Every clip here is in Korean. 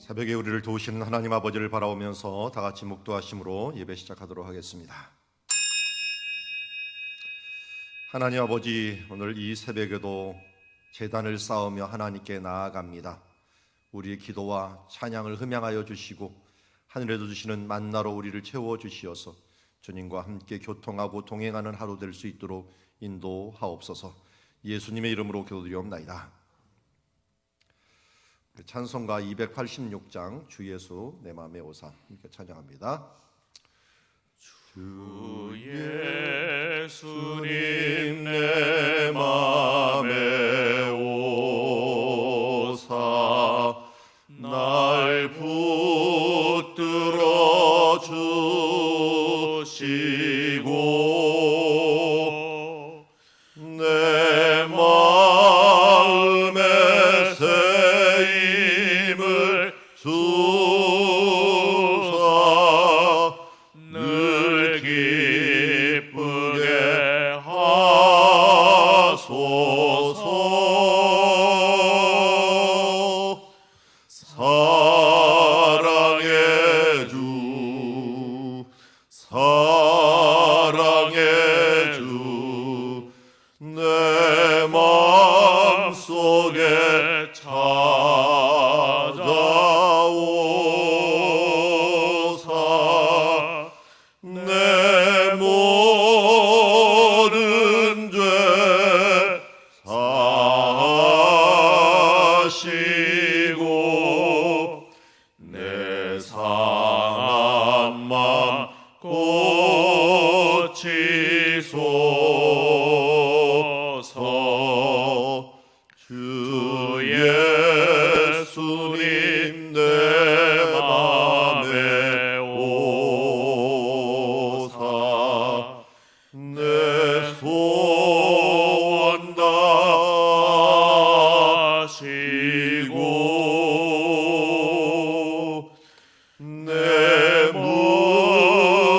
새벽에 우리를 도우시는 하나님 아버지를 바라보면서 다 같이 묵도하심으로 예배 시작하도록 하겠습니다. 하나님 아버지, 오늘 이 새벽에도 제단을 쌓으며 하나님께 나아갑니다. 우리의 기도와 찬양을 흠양하여 주시고 하늘에서 주시는 만나로 우리를 채워 주시어서 주님과 함께 교통하고 동행하는 하루 될 수 있도록 인도하옵소서. 예수님의 이름으로 기도드리옵나이다. 찬송가 286장 주 예수 내 맘에 오사 함께 찬양합니다. 주 예수님 내 맘에 오사 날 붙들어 주시고 내 마음에 힘을 주사 늘 기쁘게 하소서. 사랑의 주, 사랑의 주, 내 마음속에 찾아오사 내 모든 죄 사시고 내 상한 맘 고치소서. 주 예수님 내 맘에 오사 내 소원 다하시고 내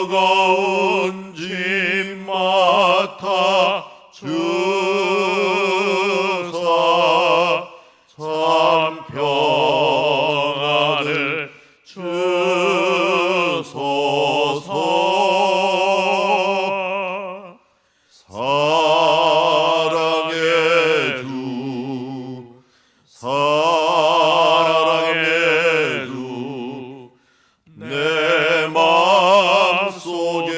무거운 짐 맡아 주사 참 평안을 주소서. 사랑의 주, 사랑의 주, 내 마음속에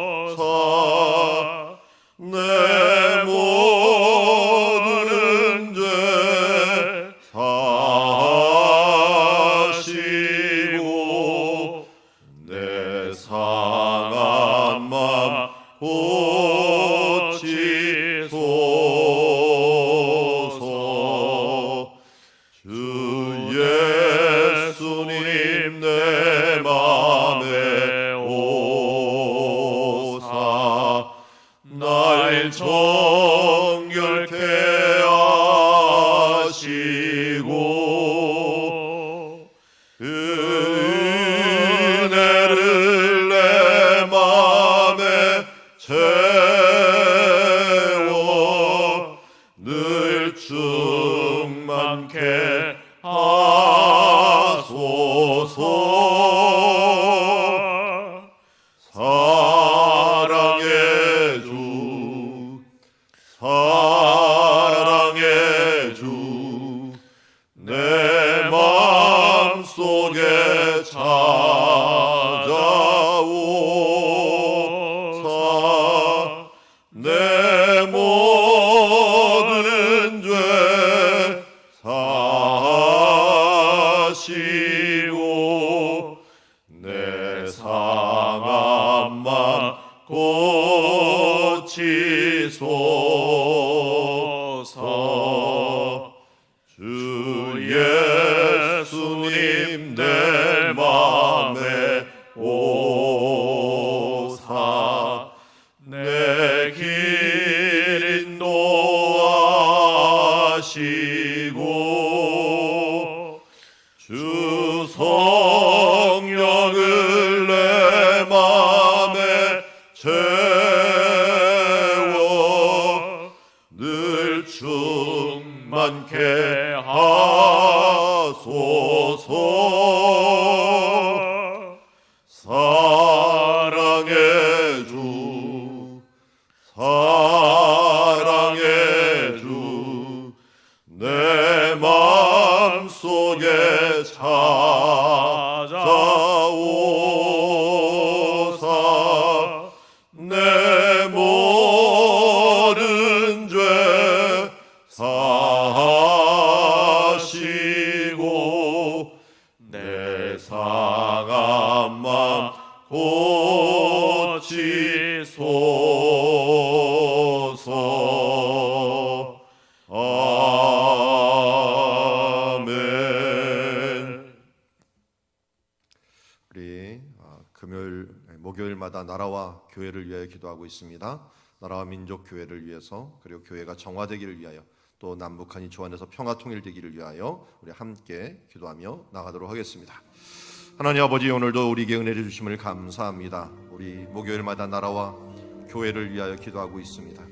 찾아오사 내 모든 죄 사시고 내 상한 맘 고치소서. 주 예수님 내 맘에 오사 날 정결케 하시고 은혜를 내 맘에 채워 늘 충만케 하소서. 사랑의 주, 사랑의 주, 내 마음속에 찾아오사 내 모든 죄 사시고 내 상한 맘 고치소서. 주 예수님 내 맘에 오사 내 길 인도하시고 주 성령을 내 맘에 채워 않게 하소서. 사랑의 주, 사랑의 주, 내 맘속에 찾아오사. 내 모든 죄 사하시고 내 상한 맘 고치소서. 아멘. 우리 목요일마다 나라와 교회를 위하여 기도하고 있습니다. 나라와 민족 교회를 위해서, 그리고 교회가 정화되기를 위하여, 또 남북한이 조안에서 평화 통일되기를 위하여 우리 함께 기도하며 나가도록 하겠습니다. 하나님 아버지, 오늘도 우리에게 은혜를 주심을 감사합니다. 우리 목요일마다 나라와 교회를 위하여 기도하고 있습니다.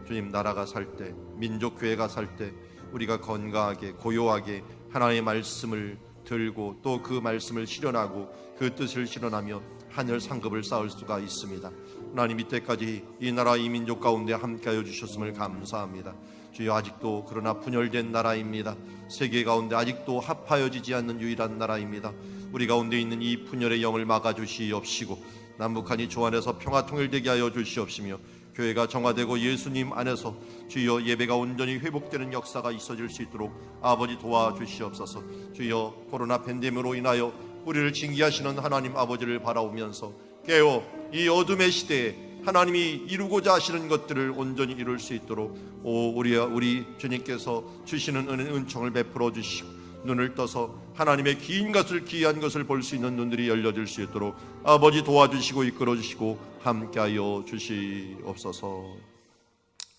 주님, 나라가 살 때, 민족 교회가 살 때 우리가 건강하게 고요하게 하나님의 말씀을 들고 또 그 말씀을 실현하고 그 뜻을 실현하며 하늘 상급을 쌓을 수가 있습니다. 하나님, 이때까지 이 나라 이 민족 가운데 함께하여 주셨음을 감사합니다. 주여, 아직도 그러나 분열된 나라입니다. 세계 가운데 아직도 합하여지지 않는 유일한 나라입니다. 우리 가운데 있는 이 분열의 영을 막아주시옵시고 남북한이 조안에서 평화 통일되게 하여 주시옵시며 교회가 정화되고 예수님 안에서 주여 예배가 온전히 회복되는 역사가 있어질 수 있도록 아버지 도와주시옵소서. 주여, 코로나 팬데믹으로 인하여 우리를 징계하시는 하나님 아버지를 바라오면서 깨어 이 어둠의 시대에 하나님이 이루고자 하시는 것들을 온전히 이룰 수 있도록 우리 주님께서 주시는 은총을 베풀어 주시고 눈을 떠서 하나님의 귀한 것을 볼 수 있는 눈들이 열려질 수 있도록 아버지 도와주시고 이끌어 주시고 함께하여 주시옵소서.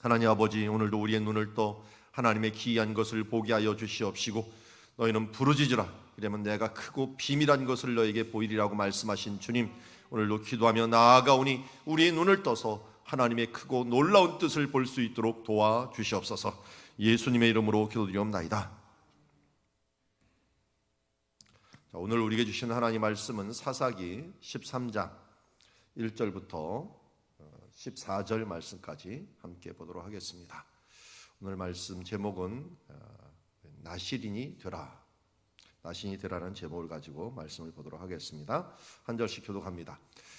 하나님 아버지, 오늘도 우리의 눈을 떠 하나님의 귀한 것을 보게 하여 주시옵시고 너희는 부르짖으라, 이러면 내가 크고 비밀한 것을 너에게 보이리라고 말씀하신 주님, 오늘도 기도하며 나아가오니 우리의 눈을 떠서 하나님의 크고 놀라운 뜻을 볼 수 있도록 도와주시옵소서. 예수님의 이름으로 기도드리옵나이다. 오늘 우리에게 주신 하나님 말씀은 사사기 13장 1절부터 14절 말씀까지 함께 보도록 하겠습니다. 오늘 말씀 제목은 나시린이 되라. 나시린이 되라는 제목을 가지고 말씀을 보도록 하겠습니다. 한 절씩 교독합니다.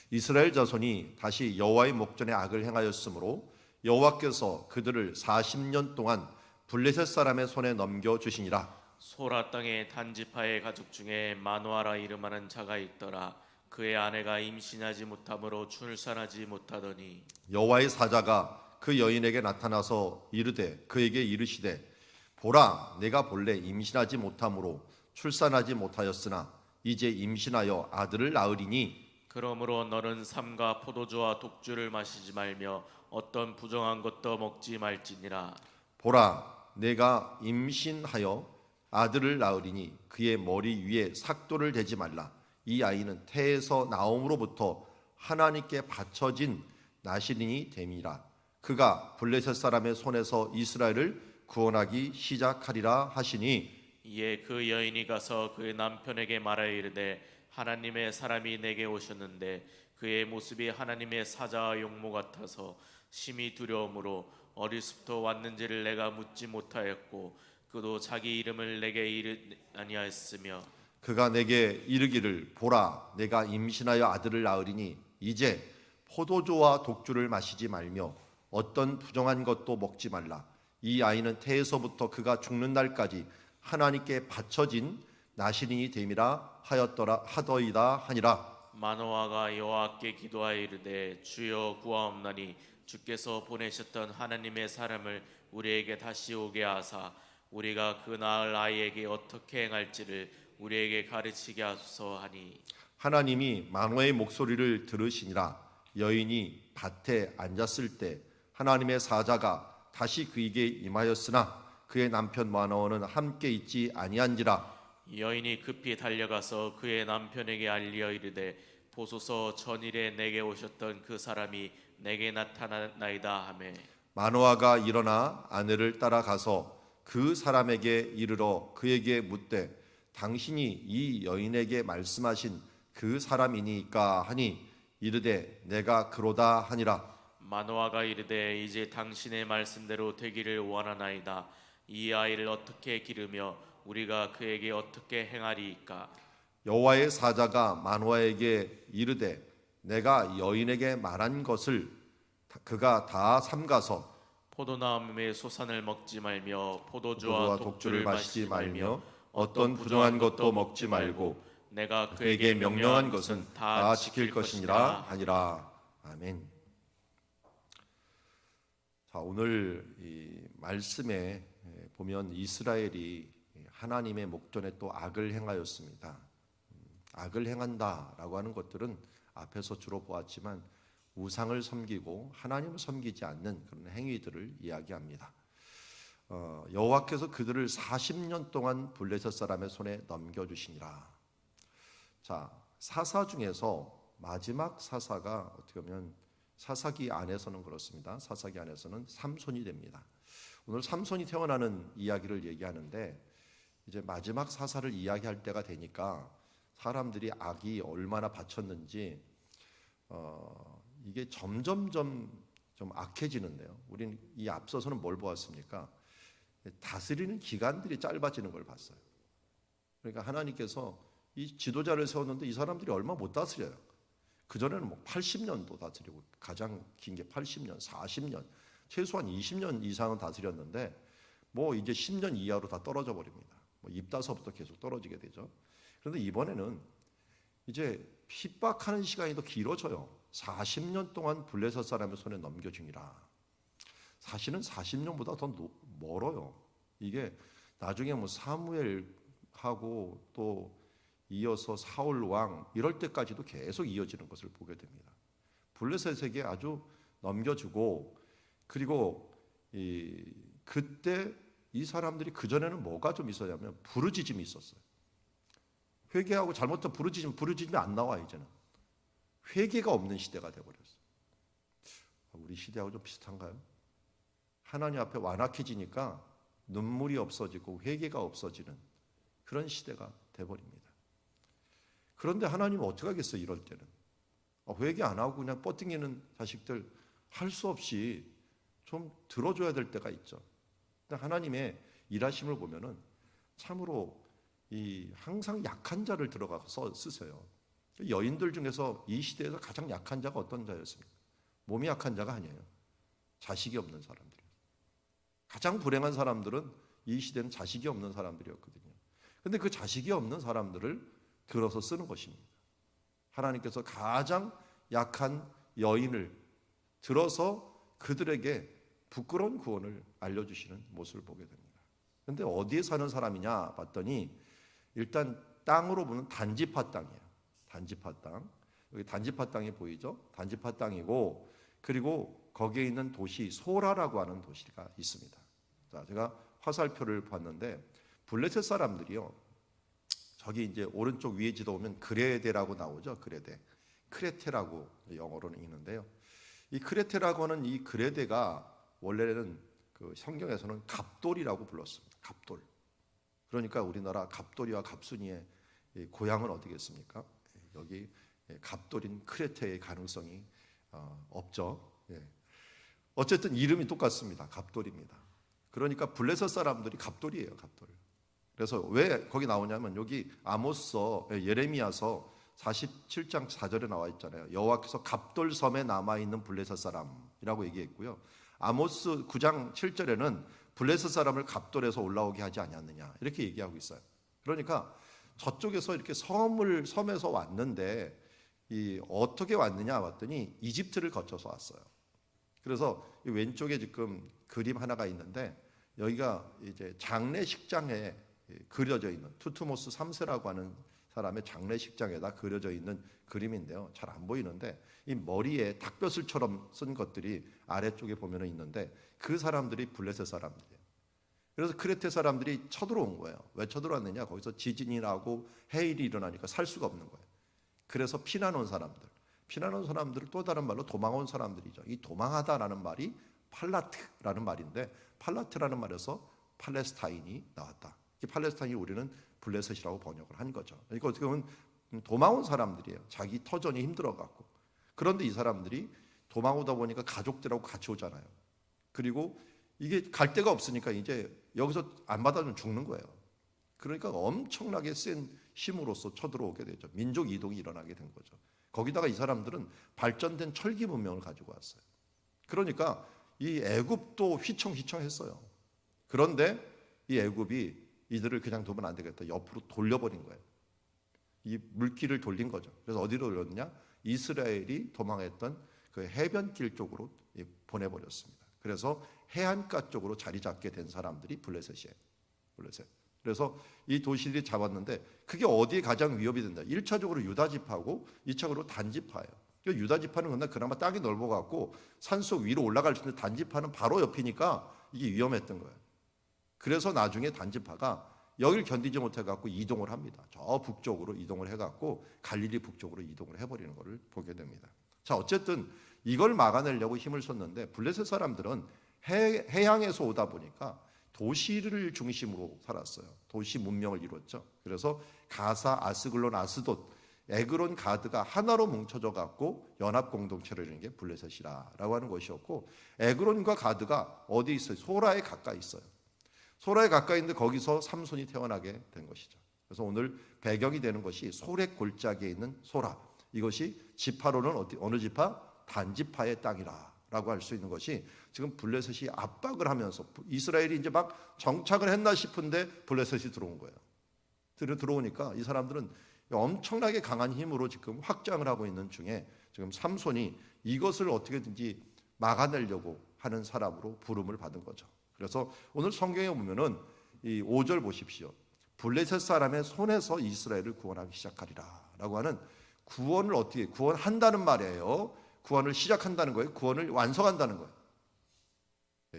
이스라엘 자손이 다시 여호와의 목전에 악을 행하였으므로 여호와께서 그들을 40년 동안 블레셋 사람의 손에 넘겨주시니라. 소라 땅의 단지파의 가족 중에 마노아라 이름하는 자가 있더라. 그의 아내가 임신하지 못함으로 출산하지 못하더니 여호와의 사자가 그 여인에게 나타나서 그에게 이르시되, 보라, 내가 본래 임신하지 못함으로 출산하지 못하였으나 이제 임신하여 아들을 낳으리니 그러므로 너는 삼가 포도주와 독주를 마시지 말며 어떤 부정한 것도 먹지 말지니라. 보라, 내가 임신하여 아들을 낳으리니 그의 머리 위에 삭도를 대지 말라. 이 아이는 태에서 나옴으로부터 하나님께 바쳐진 나시린이 됨이라. 그가 블레셋 사람의 손에서 이스라엘을 구원하기 시작하리라 하시니 이에 그 여인이 가서 그의 남편에게 말하여 이르되, 하나님의 사람이 내게 오셨는데 그의 모습이 하나님의 사자와 용모 같아서 심히 두려움으로 어리서부터 왔는지를 내가 묻지 못하였고 그도 자기 이름을 내게 아니하였으며 그가 내게 이르기를, 보라, 내가 임신하여 아들을 낳으리니 이제 포도주와 독주를 마시지 말며 어떤 부정한 것도 먹지 말라. 이 아이는 태에서부터 그가 죽는 날까지 하나님께 바쳐진 나시린이 됨이라 하더이다 하니라. 마노아가 여호와께 기도하여 이르되, 주여 구하옵나니 주께서 보내셨던 하나님의 사람을 우리에게 다시 오게 하사 우리가 그 낳을 아이에게 어떻게 행할지를 우리에게 가르치게 하소서 하니, 하나님이 마노아의 목소리를 들으시니라. 여인이 밭에 앉았을 때 하나님의 사자가 다시 그에게 임하였으나 그의 남편 마노아는 함께 있지 아니한지라. 여인이 급히 달려가서 그의 남편에게 알리어 이르되, 보소서, 전일에 내게 오셨던 그 사람이 내게 나타나나이다 하매 마노아가 일어나 아내를 따라가서 그 사람에게 이르러 그에게 묻되 당신이 이 여인에게 말씀하신 그 사람이니까 하니 이르되 내가 그로다 하니라. 마노아가 이르되 이제 당신의 말씀대로 되기를 원하나이다. 이 아이를 어떻게 기르며 우리가 그에게 어떻게 행하리이까? 여호와의 사자가 마노아에게 이르되 내가 여인에게 말한 것을 그가 다 삼가서 포도나무의 소산을 먹지 말며 포도주와 독주를 마시지 말며 어떤 부정한 것도 먹지 말고 내가 그에게 명령한 것은 다 지킬 것이니라 하니라. 아멘. 자, 오늘 이 말씀에 보면 이스라엘이 하나님의 목전에 또 악을 행하였습니다. 악을 행한다라고 하는 것들은 앞에서 주로 보았지만 우상을 섬기고 하나님을 섬기지 않는 그런 행위들을 이야기합니다. 여호와께서 그들을 40년 동안 블레셋 사람의 손에 넘겨주시니라. 자, 사사 중에서 마지막 사사가 어떻게 보면 사사기 안에서는 그렇습니다. 사사기 안에서는 삼손이 됩니다. 오늘 삼손이 태어나는 이야기를 얘기하는데 이제 마지막 사사를 이야기할 때가 되니까 사람들이 악이 얼마나 바쳤는지 이게 점점점 좀 악해지는데요. 우리는 이 앞서서는 뭘 보았습니까? 다스리는 기간들이 짧아지는 걸 봤어요. 그러니까 하나님께서 이 지도자를 세웠는데 이 사람들이 얼마 못 다스려요. 그전에는 뭐 80년도 다스리고 가장 긴 게 80년, 40년, 최소한 20년 이상은 다스렸는데 뭐 이제 10년 이하로 다 떨어져 버립니다. 뭐 입다서부터 계속 떨어지게 되죠. 그런데 이번에는 이제 핍박하는 시간이 더 길어져요. 40년 동안 블레셋 사람의 손에 넘겨주니라. 사실은 40년보다 더 멀어요. 이게 나중에 뭐 사무엘하고 또 이어서 사울 왕 이럴 때까지도 계속 이어지는 것을 보게 됩니다. 블레셋에게 아주 넘겨주고 그리고 그때 이 사람들이 그전에는 뭐가 좀 있었냐면 부르짖음이 있었어요. 회개하고 잘못한 부르짖음이 안 나와. 이제는 회개가 없는 시대가 돼버렸어요. 우리 시대하고 좀 비슷한가요? 하나님 앞에 완악해지니까 눈물이 없어지고 회개가 없어지는 그런 시대가 돼버립니다. 그런데 하나님은 어떻게 하겠어요? 이럴 때는 회개 안 하고 그냥 뻗ting기는 자식들 할 수 없이 좀 들어줘야 될 때가 있죠. 근데 하나님의 일하심을 보면은 참으로 항상 약한 자를 들어가서 쓰세요. 여인들 중에서 이 시대에서 가장 약한 자가 어떤 자였습니까? 몸이 약한 자가 아니에요. 자식이 없는 사람들이에요. 가장 불행한 사람들은 이 시대는 자식이 없는 사람들이었거든요. 그런데 그 자식이 없는 사람들을 들어서 쓰는 것입니다. 하나님께서 가장 약한 여인을 들어서 그들에게 부끄러운 구원을 알려주시는 모습을 보게 됩니다. 그런데 어디에 사는 사람이냐 봤더니 일단 땅으로 보면 단지파 땅이에요. 단지파 땅. 여기 단지파 땅이 보이죠? 단지파 땅이고 그리고 거기에 있는 도시 소라라고 하는 도시가 있습니다. 자, 제가 화살표를 봤는데 블레셋 사람들이요. 저기 이제 오른쪽 위에 지도 보면 그레데라고 나오죠. 그레데. 크레테라고 영어로는 있는데요. 이 크레테라고 하는 이 그레데가 원래는 그 성경에서는 갑돌이라고 불렀습니다. 갑돌. 그러니까 우리나라 갑돌이와 갑순이의 고향은 어디겠습니까? 여기 갑돌인 크레테의 가능성이 없죠. 어쨌든 이름이 똑같습니다. 갑돌입니다. 그러니까 블레셋 사람들이 갑돌이에요. 갑돌. 그래서 왜 거기 나오냐면 여기 아모스서 예레미야서 47장 4절에 나와 있잖아요. 여호와께서 갑돌 섬에 남아 있는 블레셋 사람이라고 얘기했고요. 아모스 9장 7절에는 블레셋 사람을 갑돌에서 올라오게 하지 아니하느냐 이렇게 얘기하고 있어요. 그러니까 저쪽에서 이렇게 섬에서 왔는데 어떻게 왔느냐 봤더니 이집트를 거쳐서 왔어요. 그래서 이 왼쪽에 지금 그림 하나가 있는데 여기가 이제 장례식장에 그려져 있는 투트모스 3세라고 하는 사람의 장례식장에다 그려져 있는 그림인데요. 잘 안 보이는데 이 머리에 닭벼슬처럼 쓴 것들이 아래쪽에 보면 있는데 그 사람들이 블레셋 사람들이에요. 그래서 크레테 사람들이 쳐들어온 거예요. 왜 쳐들어왔느냐? 거기서 지진이 나고 해일이 일어나니까 살 수가 없는 거예요. 그래서 피난 온 사람들. 피난 온 사람들을 또 다른 말로 도망온 사람들이죠. 이 도망하다라는 말이 팔라트라는 말인데 팔라트라는 말에서 팔레스타인이 나왔다. 이 팔레스타인이 우리는 블레셋이라고 번역을 한 거죠. 그러니까 어떻게 보면 도망온 사람들이에요. 자기 터전이 힘들어갖고. 그런데 이 사람들이 도망오다 보니까 가족들하고 같이 오잖아요. 그리고 이게 갈 데가 없으니까 이제 여기서 안 받아주면 죽는 거예요. 그러니까 엄청나게 센 힘으로써 쳐들어오게 되죠. 민족 이동이 일어나게 된 거죠. 거기다가 이 사람들은 발전된 철기 문명을 가지고 왔어요. 그러니까 이 애굽도 휘청휘청했어요. 그런데 이 애굽이 이들을 그냥 두면 안 되겠다. 옆으로 돌려버린 거예요. 이 물길을 돌린 거죠. 그래서 어디로 돌렸냐? 이스라엘이 도망했던 그 해변길 쪽으로 보내버렸습니다. 그래서 해안가 쪽으로 자리 잡게 된 사람들이 블레셋이에요. 블레셋. 그래서 이 도시들이 잡았는데 그게 어디에 가장 위협이 된다? 1차적으로 유다 지파고 2차적으로 단 지파예요. 유다 지파는 그나마 땅이 넓어갖고 산속 위로 올라갈 수 있는데 단 지파는 바로 옆이니까 이게 위험했던 거예요. 그래서 나중에 단 지파가 여기를 견디지 못해갖고 이동을 합니다. 저 북쪽으로 이동을 해갖고 갈릴리 북쪽으로 이동을 해버리는 것을 보게 됩니다. 자, 어쨌든 이걸 막아내려고 힘을 썼는데 블레셋 사람들은 해양에서 오다 보니까 도시를 중심으로 살았어요. 도시 문명을 이뤘죠. 그래서 가사, 아스글론, 아스돗, 에그론, 가드가 하나로 뭉쳐져 갖고 연합 공동체를 이루는 게 블레셋이라고 하는 것이었고, 에그론과 가드가 어디 있어요? 소라에 가까이 있어요. 소라에 가까이 있는데 거기서 삼손이 태어나게 된 것이죠. 그래서 오늘 배경이 되는 것이 소렉 골짜기에 있는 소라. 이것이 지파로는 어느 지파? 단지파의 땅이라고 할 수 있는 것이 지금 블레셋이 압박을 하면서 이스라엘이 이제 막 정착을 했나 싶은데 블레셋이 들어온 거예요. 들어오니까 이 사람들은 엄청나게 강한 힘으로 지금 확장을 하고 있는 중에 지금 삼손이 이것을 어떻게든지 막아내려고 하는 사람으로 부름을 받은 거죠. 그래서 오늘 성경에 보면은 이 5절 보십시오. 블레셋 사람의 손에서 이스라엘을 구원하기 시작하리라라고 하는 구원을 어떻게 구원한다는 말이에요. 구원을 시작한다는 거예요. 구원을 완성한다는 거예요.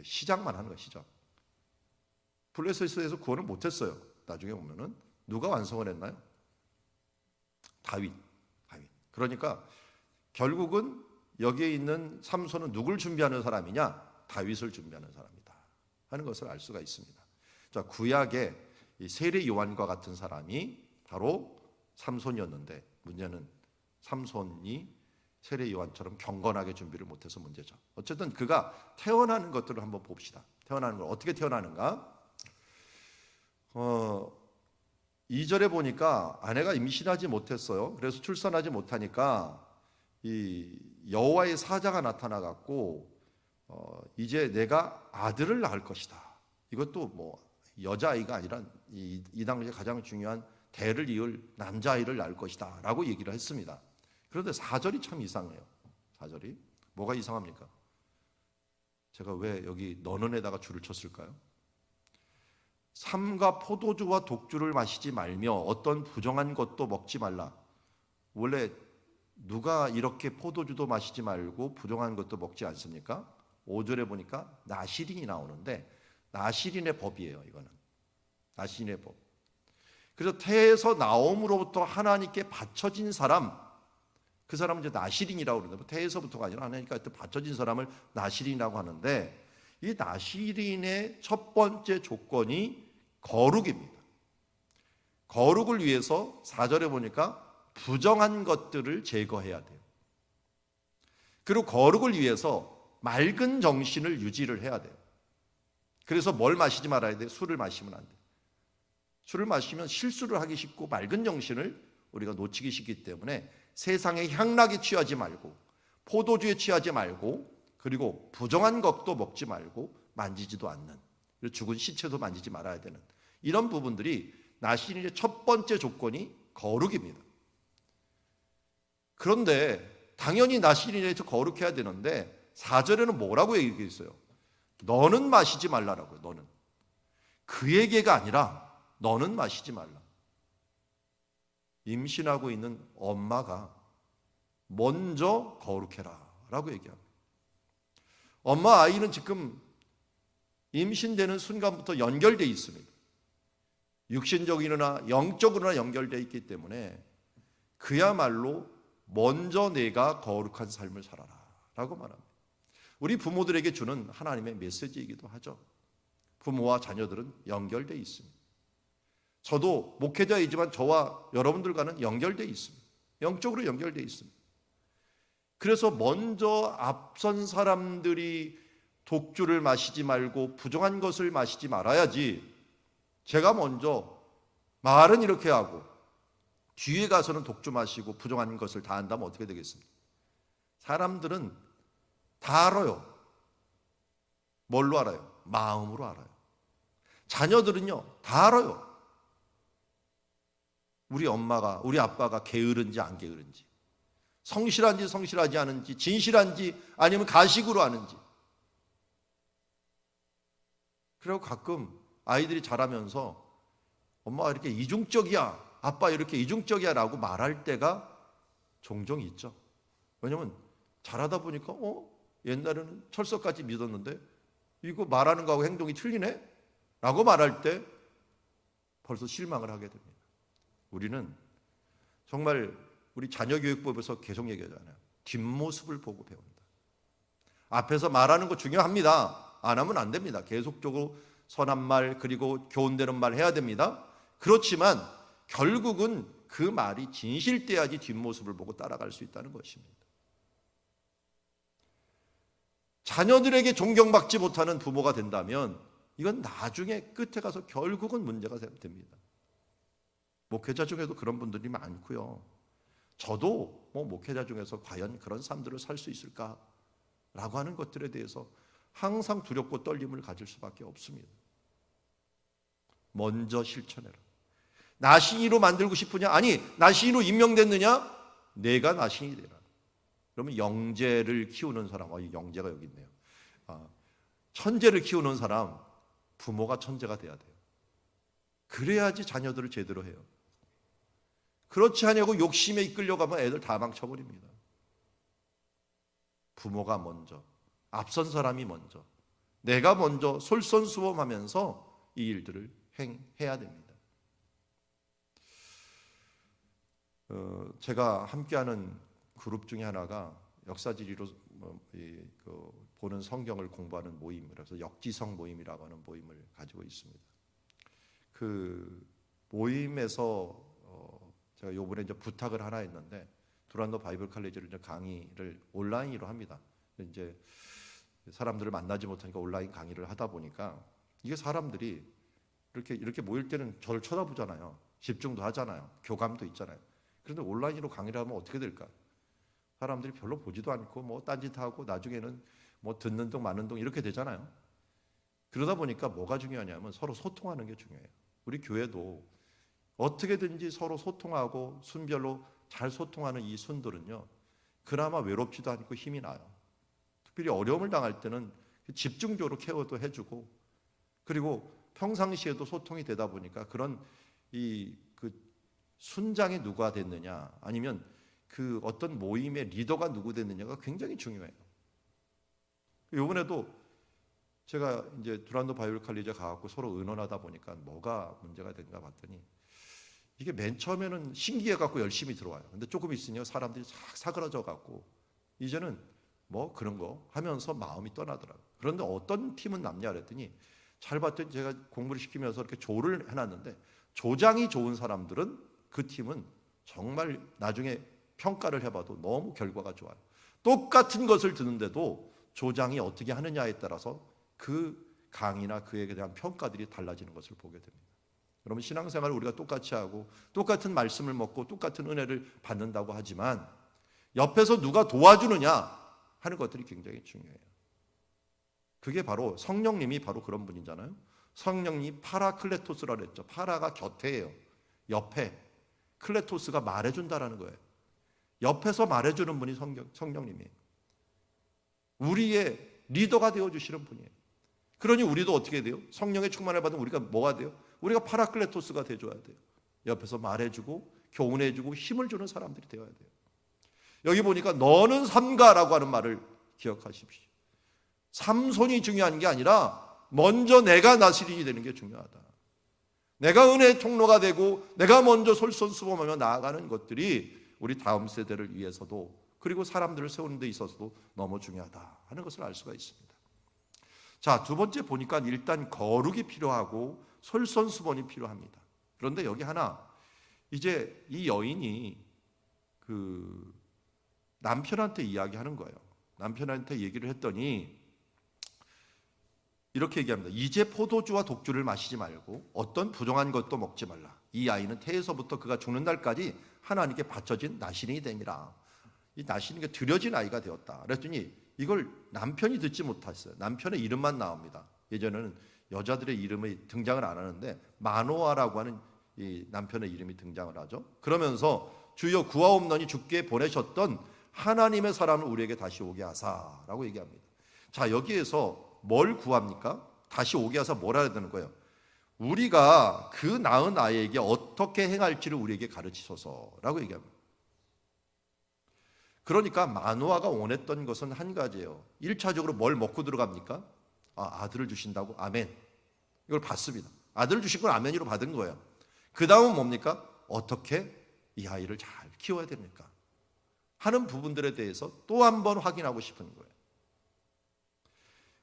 시작만 하는 거예요. 시작. 블레셋에서 구원을 못했어요. 나중에 보면은 누가 완성을 했나요? 다윗. 그러니까 결국은 여기에 있는 삼손은 누굴 준비하는 사람이냐? 다윗을 준비하는 사람이다 하는 것을 알 수가 있습니다. 자, 구약의 이 세례 요한과 같은 사람이 바로 삼손이었는데 문제는 삼손이 세례 요한처럼 경건하게 준비를 못해서 문제죠. 어쨌든 그가 태어나는 것들을 한번 봅시다. 태어나는 걸 어떻게 태어나는가? 2절에 보니까 아내가 임신하지 못했어요. 그래서 출산하지 못하니까 이 여호와의 사자가 나타나 갖고 이제 내가 아들을 낳을 것이다. 이것도 뭐 여자아이가 아니라 이 당시에 가장 중요한 대를 이을 남자아이를 낳을 것이다 라고 얘기를 했습니다. 그런데 4절이 참 이상해요. 4절이 뭐가 이상합니까? 제가 왜 여기 너는에다가 줄을 쳤을까요? 삼가 포도주와 독주를 마시지 말며 어떤 부정한 것도 먹지 말라. 원래 누가 이렇게 포도주도 마시지 말고 부정한 것도 먹지 않습니까? 5절에 보니까 나시린이 나오는데 나시린의 법이에요. 이거는 나시린의 법. 그래서 태에서 나옴으로부터 하나님께 바쳐진 사람, 그 사람은 이제 나시린이라고 그러는데 태에서부터가 아니라 하나님께 바쳐진 사람을 나시린이라고 하는데, 이 나시린의 첫 번째 조건이 거룩입니다. 거룩을 위해서 4절에 보니까 부정한 것들을 제거해야 돼요. 그리고 거룩을 위해서 맑은 정신을 유지를 해야 돼요. 그래서 뭘 마시지 말아야 돼요? 술을 마시면 안 돼요. 술을 마시면 실수를 하기 쉽고 맑은 정신을 우리가 놓치기 쉽기 때문에 세상의 향락에 취하지 말고 포도주에 취하지 말고 그리고 부정한 것도 먹지 말고 만지지도 않는, 죽은 시체도 만지지 말아야 되는 이런 부분들이 나시린의 첫 번째 조건이 거룩입니다. 그런데 당연히 나시린에서 거룩해야 되는데 4절에는 뭐라고 얘기했어요? 너는 마시지 말라라고요. 너는. 그에게가 아니라 너는 마시지 말라. 임신하고 있는 엄마가 먼저 거룩해라 라고 얘기합니다. 엄마 아이는 지금 임신되는 순간부터 연결되어 있습니다. 육신적이나 영적으로나 연결되어 있기 때문에 그야말로 먼저 내가 거룩한 삶을 살아라 라고 말합니다. 우리 부모들에게 주는 하나님의 메시지이기도 하죠. 부모와 자녀들은 연결되어 있습니다. 저도 목회자이지만 저와 여러분들과는 연결되어 있습니다. 영적으로 연결되어 있습니다. 그래서 먼저 앞선 사람들이 독주를 마시지 말고 부정한 것을 마시지 말아야지, 제가 먼저 말은 이렇게 하고 뒤에 가서는 독주 마시고 부정한 것을 다 한다면 어떻게 되겠습니까? 사람들은 다 알아요. 뭘로 알아요? 마음으로 알아요. 자녀들은요, 다 알아요. 우리 엄마가, 우리 아빠가 게으른지 안 게으른지, 성실한지 성실하지 않은지, 진실한지 아니면 가식으로 하는지. 그리고 가끔 아이들이 자라면서 엄마가 이렇게 이중적이야, 아빠 이렇게 이중적이야 라고 말할 때가 종종 있죠. 왜냐면 자라다 보니까 옛날에는 철석같이 믿었는데 이거 말하는 거하고 행동이 틀리네? 라고 말할 때 벌써 실망을 하게 됩니다. 우리는 정말 우리 자녀교육법에서 계속 얘기하잖아요. 뒷모습을 보고 배운다. 앞에서 말하는 거 중요합니다. 안 하면 안 됩니다. 계속적으로 선한 말 그리고 교훈되는 말 해야 됩니다. 그렇지만 결국은 그 말이 진실돼야지 뒷모습을 보고 따라갈 수 있다는 것입니다. 자녀들에게 존경받지 못하는 부모가 된다면 이건 나중에 끝에 가서 결국은 문제가 됩니다. 목회자 중에도 그런 분들이 많고요. 저도 목회자 중에서 과연 그런 삶들을 살 수 있을까라고 하는 것들에 대해서 항상 두렵고 떨림을 가질 수밖에 없습니다. 먼저 실천해라. 나신이로 만들고 싶으냐? 아니, 나신이로 임명됐느냐? 내가 나신이 되라. 그러면 영재를 키우는 사람, 영재가 여기 있네요. 천재를 키우는 사람, 부모가 천재가 돼야 돼요. 그래야지 자녀들을 제대로 해요. 그렇지 않냐고 욕심에 이끌려가면 애들 다 망쳐버립니다. 부모가 먼저, 앞선 사람이 먼저, 내가 먼저 솔선수범하면서 이 일들을 해야 됩니다. 제가 함께하는 그룹 중에 하나가 역사지리로 보는 성경을 공부하는 모임이라서 역지성 모임이라고 하는 모임을 가지고 있습니다. 그 모임에서 제가 이번에 이제 부탁을 하나 했는데 두란노 바이블 칼리지를 이제 강의를 온라인으로 합니다. 이제 사람들을 만나지 못하니까 온라인 강의를 하다 보니까 이게 사람들이 이렇게 모일 때는 저를 쳐다보잖아요. 집중도 하잖아요. 교감도 있잖아요. 그런데 온라인으로 강의를 하면 어떻게 될까? 사람들이 별로 보지도 않고 딴짓하고 나중에는 듣는 둥 마는 둥 이렇게 되잖아요. 그러다 보니까 뭐가 중요하냐면 서로 소통하는 게 중요해요. 우리 교회도 어떻게든지 서로 소통하고 순별로 잘 소통하는 이 순들은요, 그나마 외롭지도 않고 힘이 나요. 특별히 어려움을 당할 때는 집중적으로 케어도 해주고, 그리고 평상시에도 소통이 되다 보니까 그런 그 순장이 누가 됐느냐, 아니면 그 어떤 모임의 리더가 누구 됐느냐가 굉장히 중요해요. 이번에도 제가 이제 두란노 바이블 칼리지 가갖고 서로 의논하다 보니까 뭐가 문제가 된가 봤더니 이게 맨 처음에는 신기해갖고 열심히 들어와요. 근데 조금 있으니 사람들이 싹 사그라져갖고 이제는 그런 거 하면서 마음이 떠나더라고요. 그런데 어떤 팀은 남냐 그랬더니 잘 봤더니 제가 공부를 시키면서 이렇게 조를 해놨는데 조장이 좋은 사람들은 그 팀은 정말 나중에 평가를 해봐도 너무 결과가 좋아요. 똑같은 것을 듣는데도 조장이 어떻게 하느냐에 따라서 그 강의나 그에 대한 평가들이 달라지는 것을 보게 됩니다. 여러분, 신앙생활을 우리가 똑같이 하고 똑같은 말씀을 먹고 똑같은 은혜를 받는다고 하지만 옆에서 누가 도와주느냐 하는 것들이 굉장히 중요해요. 그게 바로 성령님이 바로 그런 분이잖아요. 성령님 파라클레토스라고 했죠. 파라가 곁에예요. 옆에. 클레토스가 말해준다라는 거예요. 옆에서 말해주는 분이 성령님이에요. 우리의 리더가 되어주시는 분이에요. 그러니 우리도 어떻게 돼요? 성령의 충만을 받은 우리가 뭐가 돼요? 우리가 파라클레토스가 돼줘야 돼요. 옆에서 말해주고 교훈해주고 힘을 주는 사람들이 되어야 돼요. 여기 보니까 너는 삼가라고 하는 말을 기억하십시오. 삼손이 중요한 게 아니라 먼저 내가 나시린이 되는 게 중요하다. 내가 은혜의 통로가 되고 내가 먼저 솔선수범하며 나아가는 것들이 우리 다음 세대를 위해서도 그리고 사람들을 세우는 데 있어서도 너무 중요하다 하는 것을 알 수가 있습니다. 자, 두 번째 보니까 일단 거룩이 필요하고 솔선수범이 필요합니다. 그런데 여기 하나, 이제 이 여인이 그 남편한테 이야기하는 거예요. 남편한테 얘기를 했더니 이렇게 얘기합니다. 이제 포도주와 독주를 마시지 말고 어떤 부정한 것도 먹지 말라. 이 아이는 태에서부터 그가 죽는 날까지 하나님께 바쳐진 나신이 되니라. 이 나신이 드려진 아이가 되었다. 그랬더니 이걸 남편이 듣지 못했어요. 남편의 이름만 나옵니다. 예전에는 여자들의 이름이 등장을 안 하는데 마노아라고 하는 이 남편의 이름이 등장을 하죠. 그러면서 주여 구하옵노니 주께 보내셨던 하나님의 사람을 우리에게 다시 오게 하사라고 얘기합니다. 자, 여기에서 뭘 구합니까? 다시 오게 하사 뭘 해야 되는 거예요? 우리가 그 낳은 아이에게 어떻게 행할지를 우리에게 가르치소서라고 얘기합니다. 그러니까 마노아가 원했던 것은 한 가지예요. 1차적으로 뭘 먹고 들어갑니까? 아들을 주신다고? 아멘. 이걸 받습니다. 아들을 주신 건 아멘으로 받은 거예요. 그 다음은 뭡니까? 어떻게 이 아이를 잘 키워야 됩니까? 하는 부분들에 대해서 또 한 번 확인하고 싶은 거예요.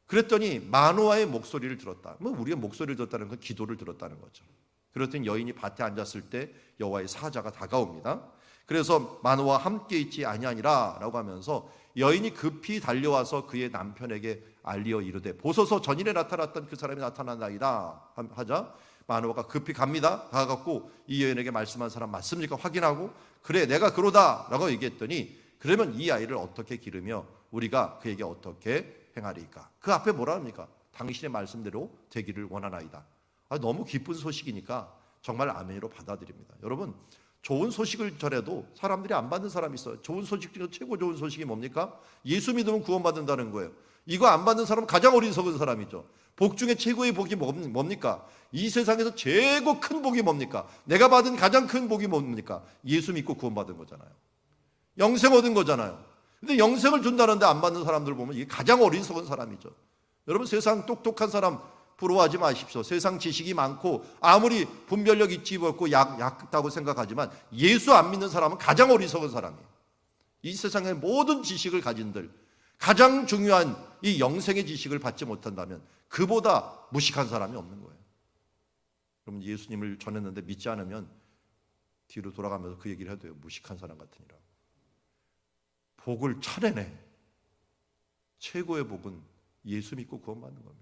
그랬더니 마노아의 목소리를 들었다. 우리의 목소리를 들었다는 건 기도를 들었다는 거죠. 그랬더니 여인이 밭에 앉았을 때 여호와의 사자가 다가옵니다. 그래서 마노아와 함께 있지 아니하니라 라고 하면서 여인이 급히 달려와서 그의 남편에게 알리어 이르되 보소서 전일에 나타났던 그 사람이 나타난다이다 하자 마노아가 급히 갑니다. 가갖고 이 여인에게 말씀한 사람 맞습니까? 확인하고 그래 내가 그러다 라고 얘기했더니 그러면 이 아이를 어떻게 기르며 우리가 그에게 어떻게 행하리까? 그 앞에 뭐라 합니까? 당신의 말씀대로 되기를 원하나이다. 너무 기쁜 소식이니까 정말 아멘으로 받아들입니다. 여러분 좋은 소식을 전해도 사람들이 안 받는 사람이 있어요. 좋은 소식 중에 최고 좋은 소식이 뭡니까? 예수 믿으면 구원받는다는 거예요. 이거 안 받는 사람은 가장 어리석은 사람이죠. 복 중에 최고의 복이 뭡니까? 이 세상에서 최고 큰 복이 뭡니까? 내가 받은 가장 큰 복이 뭡니까? 예수 믿고 구원받은 거잖아요. 영생 얻은 거잖아요. 근데 영생을 준다는데 안 받는 사람들 보면 이게 가장 어리석은 사람이죠. 여러분 세상 똑똑한 사람 부러워하지 마십시오. 세상 지식이 많고 아무리 분별력 있지 못고 약다고 생각하지만 예수 안 믿는 사람은 가장 어리석은 사람이에요. 이 세상의 모든 지식을 가진들 가장 중요한 이 영생의 지식을 받지 못한다면 그보다 무식한 사람이 없는 거예요. 그럼 예수님을 전했는데 믿지 않으면 뒤로 돌아가면서 그 얘기를 해도 돼요. 무식한 사람 같으니라. 복을 차례네. 최고의 복은 예수 믿고 구원받는 겁니다.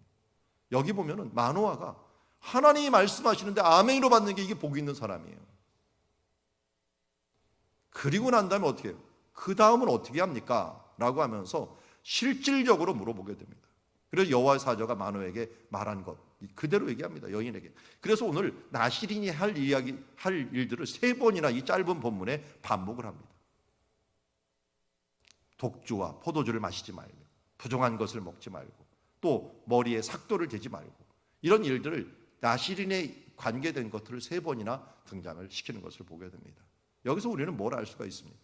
여기 보면은 마노아가 하나님이 말씀하시는데 아멘으로 받는 게 이게 복이 있는 사람이에요. 그리고 난 다음에 어떻게 해요? 그 다음은 어떻게 합니까? 라고 하면서 실질적으로 물어보게 됩니다. 그래서 여호와의 사자가 마노아에게 말한 것 그대로 얘기합니다. 여인에게. 그래서 오늘 나실인이 할 일들을 3번이나 이 짧은 본문에 반복을 합니다. 독주와 포도주를 마시지 말고 부정한 것을 먹지 말고 또 머리에 삭도를 대지 말고 이런 일들을 나실인에 관계된 것들을 3번이나 등장을 시키는 것을 보게 됩니다. 여기서 우리는 뭘 알 수가 있습니까?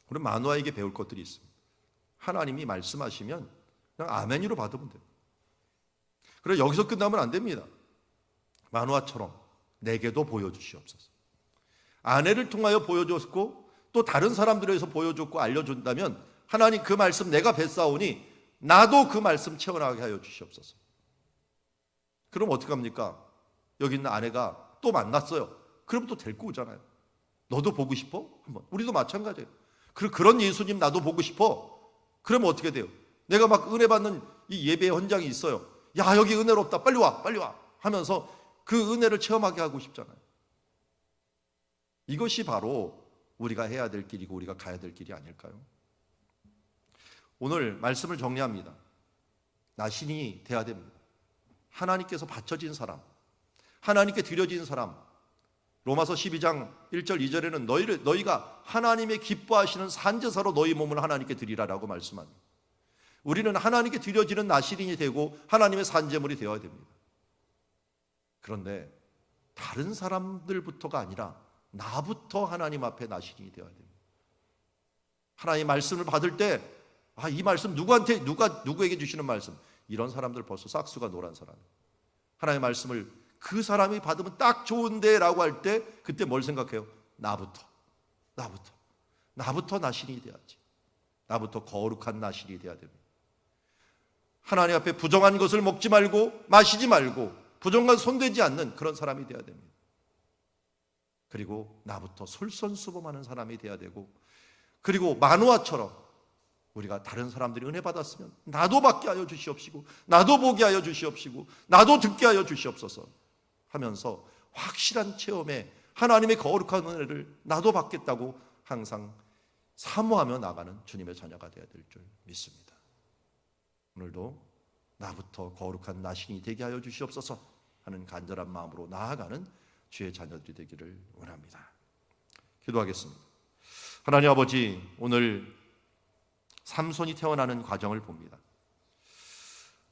우리 마노아에게 배울 것들이 있습니다. 하나님이 말씀하시면 그냥 아멘으로 받으면 돼요. 그래서 여기서 끝나면 안 됩니다. 마노아처럼 내게도 보여주시옵소서. 아내를 통하여 보여줬고 또 다른 사람들에 의해서 보여줬고 알려준다면 하나님 그 말씀 내가 뱃사오니 나도 그 말씀 체험하게 하여 주시옵소서. 그럼 어떻게 합니까? 여기 있는 아내가 또 만났어요. 그럼 또 데리고 오잖아요. 너도 보고 싶어? 한번. 우리도 마찬가지예요. 그런 예수님 나도 보고 싶어. 그러면 어떻게 돼요? 내가 막 은혜 받는 이 예배 현장이 있어요. 야 여기 은혜롭다. 빨리 와 빨리 와 하면서 그 은혜를 체험하게 하고 싶잖아요. 이것이 바로 우리가 해야 될 길이고 우리가 가야 될 길이 아닐까요? 오늘 말씀을 정리합니다. 나신이 돼야 됩니다. 하나님께서 바쳐진 사람, 하나님께 드려진 사람. 로마서 12장 1절 2절에는 너희가 하나님의 기뻐하시는 산제사로 너희 몸을 하나님께 드리라라고 말씀합니다. 우리는 하나님께 드려지는 나실인이 되고 하나님의 산제물이 되어야 됩니다. 그런데 다른 사람들부터가 아니라 나부터 하나님 앞에 나실인이 되어야 됩니다. 하나님 말씀을 받을 때 이 말씀 누구에게 주시는 말씀? 이런 사람들 벌써 싹수가 노란 사람이에요. 하나님의 말씀을 그 사람이 받으면 딱 좋은데 라고 할 때 그때 뭘 생각해요? 나부터 나실이 돼야지. 나부터 거룩한 나실이 돼야 됩니다. 하나님 앞에 부정한 것을 먹지 말고 마시지 말고 부정과 손대지 않는 그런 사람이 되어야 됩니다. 그리고 나부터 솔선수범하는 사람이 되어야 되고, 그리고 마노아처럼 우리가 다른 사람들이 은혜 받았으면 나도 받게 하여 주시옵시고, 나도 보게 하여 주시옵시고, 나도 듣게 하여 주시옵소서 하면서 확실한 체험에 하나님의 거룩한 은혜를 나도 받겠다고 항상 사모하며 나가는 주님의 자녀가 되어야 될 줄 믿습니다. 오늘도 나부터 거룩한 나신이 되게 하여 주시옵소서 하는 간절한 마음으로 나아가는 주의 자녀들이 되기를 원합니다. 기도하겠습니다. 하나님 아버지, 오늘 삼손이 태어나는 과정을 봅니다.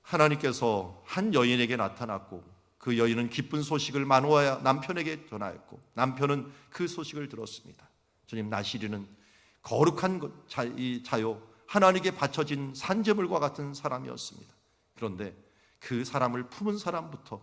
하나님께서 한 여인에게 나타났고, 그 여인은 기쁜 소식을 마노아 남편에게 전하였고, 남편은 그 소식을 들었습니다. 주님, 나시리는 거룩한 자요 하나님께 바쳐진 산제물과 같은 사람이었습니다. 그런데 그 사람을 품은 사람부터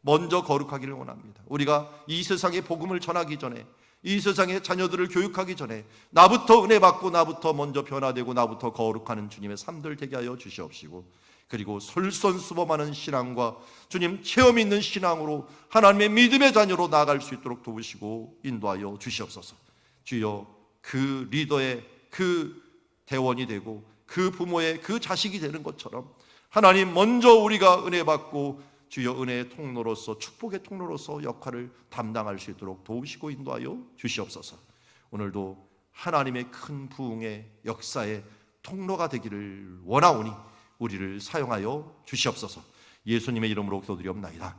먼저 거룩하기를 원합니다. 우리가 이 세상에 복음을 전하기 전에, 이 세상의 자녀들을 교육하기 전에 나부터 은혜 받고 나부터 먼저 변화되고 나부터 거룩하는 주님의 삶들 되게 하여 주시옵시고, 그리고 솔선수범하는 신앙과 주님 체험 있는 신앙으로 하나님의 믿음의 자녀로 나아갈 수 있도록 도우시고 인도하여 주시옵소서. 주여, 그 리더의 그 대원이 되고 그 부모의 그 자식이 되는 것처럼 하나님 먼저 우리가 은혜 받고 주여 은혜의 통로로서, 축복의 통로로서 역할을 담당할 수 있도록 도우시고 인도하여 주시옵소서. 오늘도 하나님의 큰 부흥의 역사의 통로가 되기를 원하오니 우리를 사용하여 주시옵소서. 예수님의 이름으로 기도드리옵나이다.